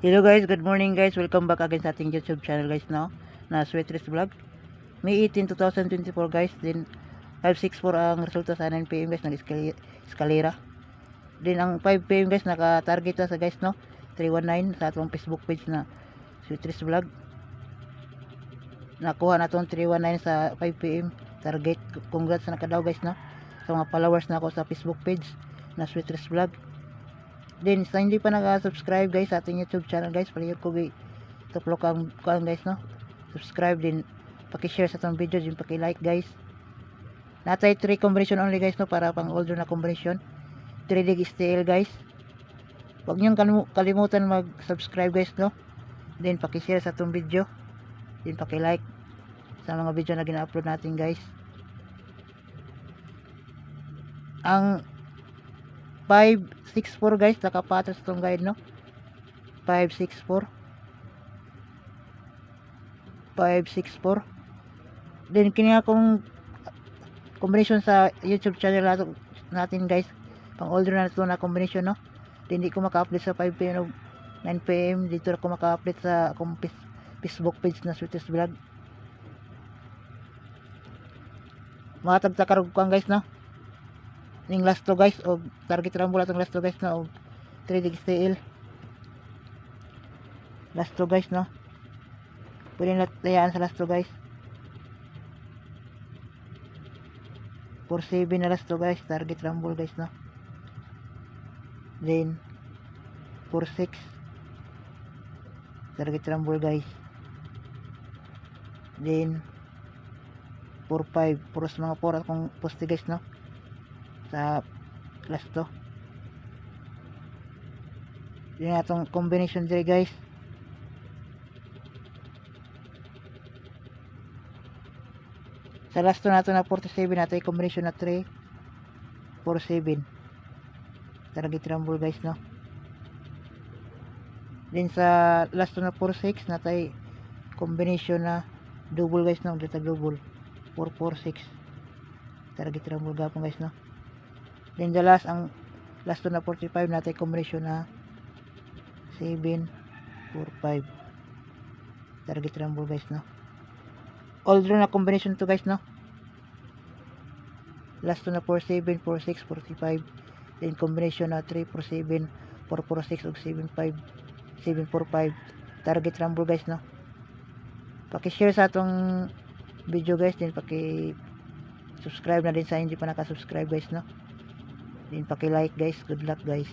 Hello guys, good morning guys. Welcome back again sa ating YouTube channel guys now na Sweetrest Vlog. May 18, 2024 guys. Then 564 ang resulta sa 9 PM guys ng eskalera. Then ang 5 PM guys naka-target sa guys no. 319 sa atong Facebook page na Sweetrest Vlog. Nakuha na tong 319 sa 5 PM target. Congrats na kadaw guys no. Sa mga followers na ako sa Facebook page na Sweetrest Vlog. Then sa hindi pa naka-subscribe guys sa ating YouTube channel guys, paliyon ko tuplok ang guys no. Subscribe din, paki-share sa tong video, din paki-like guys. Natay 3 combination only guys no para pang older na combination. 3 dig STL guys. Huwag niyong kalimutan mag-subscribe guys no. Then paki-share sa tong video. Then paki-like sa mga video na gina-upload natin guys. Ang 564 guys nakapatas tong guide no. 564 then kini akong combination sa YouTube channel natin guys, pang older na ito na combination no. Then hindi ko maka-update sa 5 PM o 9 PM. Dito ako maka-update sa akong Facebook page na Sweetrest Vlog. Mga tagtakarog ko guys no, ning last to guys o target rambo atong last to guys no, o 3 dig STL last to guys no. Pwede na tayaan sa last to guys. 47 na last to guys, target rumble guys no. Then 46 target rumble guys. Then 45 puros mga 4 akong poste guys no sa last to. Then atong combination dire guys. Sa last to nato na 47 nato combination na 3 47 target rumble guys no. Then sa last to na 46 natay combination na double guys no, data double 446 target rumble gapon guys no. Then the last ang last to na 45 natay combination na 745 target rumble guys no. Older na combination to guys no. Last to na 47 46 45 then combination na 347 446 ug 75 745 target rumble guys no. Paki-share sa atong video guys, then paki-subscribe na din sa hindi pa naka-subscribe guys no. Then paki-like guys. Good luck guys.